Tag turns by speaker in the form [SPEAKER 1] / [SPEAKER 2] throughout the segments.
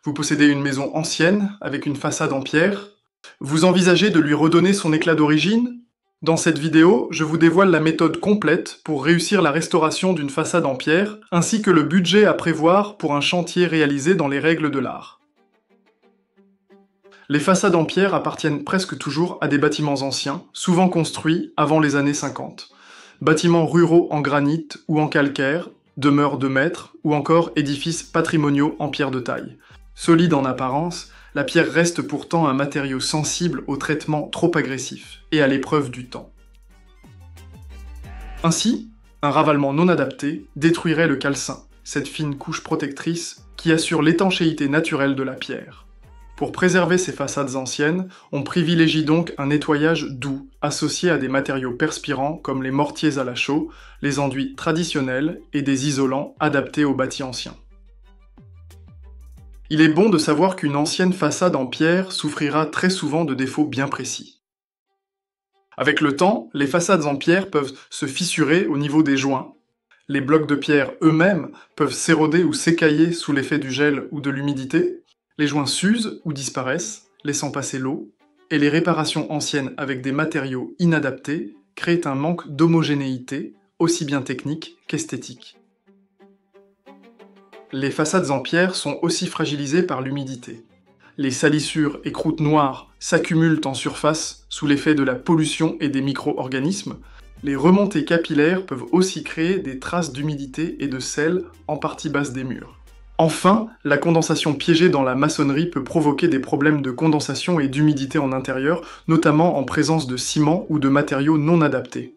[SPEAKER 1] Vous possédez une maison ancienne, avec une façade en pierre. Vous envisagez de lui redonner son éclat d'origine? Dans cette vidéo, je vous dévoile la méthode complète pour réussir la restauration d'une façade en pierre, ainsi que le budget à prévoir pour un chantier réalisé dans les règles de l'art. Les façades en pierre appartiennent presque toujours à des bâtiments anciens, souvent construits avant les années 50. Bâtiments ruraux en granit ou en calcaire, demeures de maîtres, ou encore édifices patrimoniaux en pierre de taille. Solide en apparence, la pierre reste pourtant un matériau sensible au traitement trop agressif et à l'épreuve du temps. Ainsi, un ravalement non adapté détruirait le calcin, cette fine couche protectrice qui assure l'étanchéité naturelle de la pierre. Pour préserver ces façades anciennes, on privilégie donc un nettoyage doux, associé à des matériaux perspirants comme les mortiers à la chaux, les enduits traditionnels et des isolants adaptés aux bâtis anciens. Il est bon de savoir qu'une ancienne façade en pierre souffrira très souvent de défauts bien précis. Avec le temps, les façades en pierre peuvent se fissurer au niveau des joints. Les blocs de pierre eux-mêmes peuvent s'éroder ou s'écailler sous l'effet du gel ou de l'humidité. Les joints s'usent ou disparaissent, laissant passer l'eau, et les réparations anciennes avec des matériaux inadaptés créent un manque d'homogénéité, aussi bien technique qu'esthétique. Les façades en pierre sont aussi fragilisées par l'humidité. Les salissures et croûtes noires s'accumulent en surface sous l'effet de la pollution et des micro-organismes. Les remontées capillaires peuvent aussi créer des traces d'humidité et de sel en partie basse des murs. Enfin, la condensation piégée dans la maçonnerie peut provoquer des problèmes de condensation et d'humidité en intérieur, notamment en présence de ciment ou de matériaux non adaptés.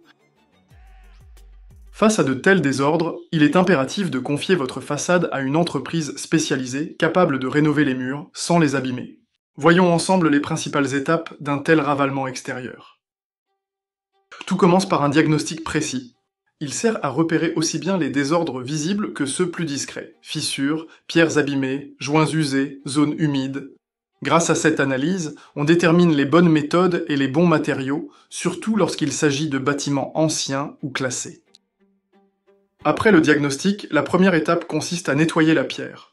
[SPEAKER 1] Face à de tels désordres, il est impératif de confier votre façade à une entreprise spécialisée capable de rénover les murs sans les abîmer. Voyons ensemble les principales étapes d'un tel ravalement extérieur. Tout commence par un diagnostic précis. Il sert à repérer aussi bien les désordres visibles que ceux plus discrets. Fissures, pierres abîmées, joints usés, zones humides. Grâce à cette analyse, on détermine les bonnes méthodes et les bons matériaux, surtout lorsqu'il s'agit de bâtiments anciens ou classés. Après le diagnostic, la première étape consiste à nettoyer la pierre.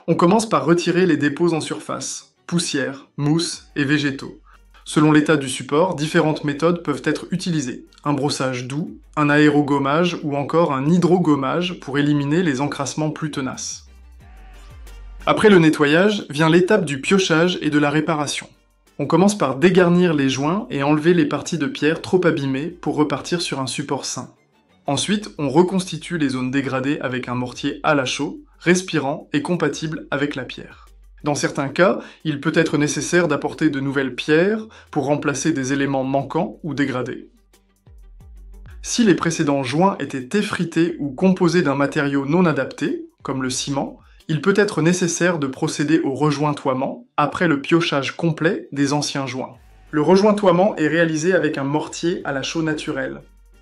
[SPEAKER 1] On commence par retirer les dépôts en surface, poussière, mousse et végétaux. Selon l'état du support, différentes méthodes peuvent être utilisées. Un brossage doux, un aérogommage ou encore un hydrogommage pour éliminer les encrassements plus tenaces. Après le nettoyage, vient l'étape du piochage et de la réparation. On commence par dégarnir les joints et enlever les parties de pierre trop abîmées pour repartir sur un support sain. Ensuite, on reconstitue les zones dégradées avec un mortier à la chaux, respirant et compatible avec la pierre. Dans certains cas, il peut être nécessaire d'apporter de nouvelles pierres pour remplacer des éléments manquants ou dégradés. Si les précédents joints étaient effrités ou composés d'un matériau non adapté, comme le ciment, il peut être nécessaire de procéder au rejointoiement après le piochage complet des anciens joints. Le rejointoiement est réalisé avec un mortier à la chaux naturelle.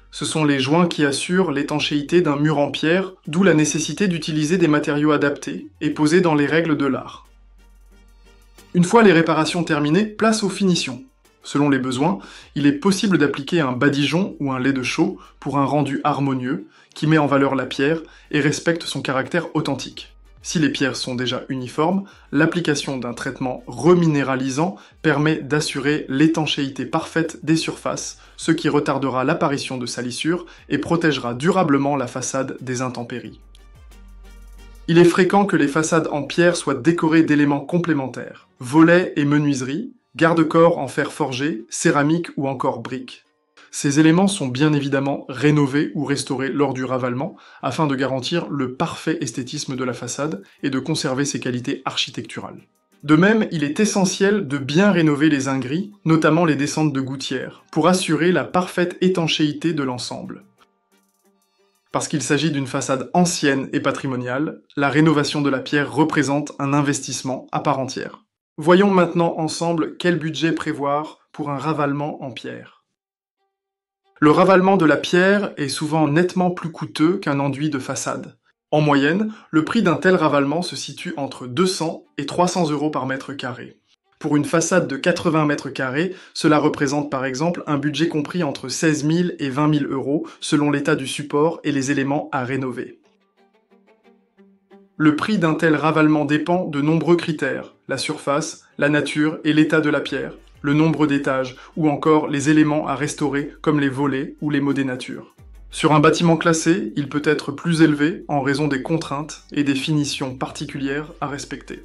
[SPEAKER 1] Ce sont les joints qui assurent l'étanchéité d'un mur en pierre, d'où la nécessité d'utiliser des matériaux adaptés et posés dans les règles de l'art. Une fois les réparations terminées, place aux finitions. Selon les besoins, il est possible d'appliquer un badigeon ou un lait de chaux pour un rendu harmonieux qui met en valeur la pierre et respecte son caractère authentique. Si les pierres sont déjà uniformes, l'application d'un traitement reminéralisant permet d'assurer l'étanchéité parfaite des surfaces, ce qui retardera l'apparition de salissures et protégera durablement la façade des intempéries. Il est fréquent que les façades en pierre soient décorées d'éléments complémentaires, volets et menuiseries, garde-corps en fer forgé, céramique ou encore briques. Ces éléments sont bien évidemment rénovés ou restaurés lors du ravalement, afin de garantir le parfait esthétisme de la façade et de conserver ses qualités architecturales. De même, il est essentiel de bien rénover les ingris, notamment les descentes de gouttières, pour assurer la parfaite étanchéité de l'ensemble. Parce qu'il s'agit d'une façade ancienne et patrimoniale, la rénovation de la pierre représente un investissement à part entière. Voyons maintenant ensemble quel budget prévoir pour un ravalement en pierre. Le ravalement de la pierre est souvent nettement plus coûteux qu'un enduit de façade. En moyenne, le prix d'un tel ravalement se situe entre 200 et 300 € par mètre carré. Pour une façade de 80 mètres carrés, cela représente par exemple un budget compris entre 16 000 et 20 000 € selon l'état du support et les éléments à rénover. Le prix d'un tel ravalement dépend de nombreux critères, la surface, la nature et l'état de la pierre, le nombre d'étages, ou encore les éléments à restaurer comme les volets ou les modénatures. Sur un bâtiment classé, il peut être plus élevé en raison des contraintes et des finitions particulières à respecter.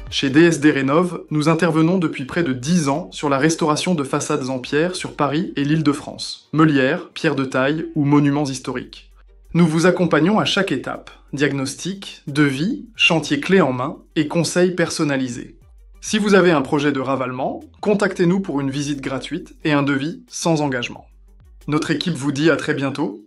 [SPEAKER 1] Chez DSD Rénov', nous intervenons depuis près de 10 ans sur la restauration de façades en pierre sur Paris et l'Île-de-France, meulières, pierres de taille ou monuments historiques. Nous vous accompagnons à chaque étape, diagnostic, devis, chantier clé en main et conseils personnalisés. Si vous avez un projet de ravalement, contactez-nous pour une visite gratuite et un devis sans engagement. Notre équipe vous dit à très bientôt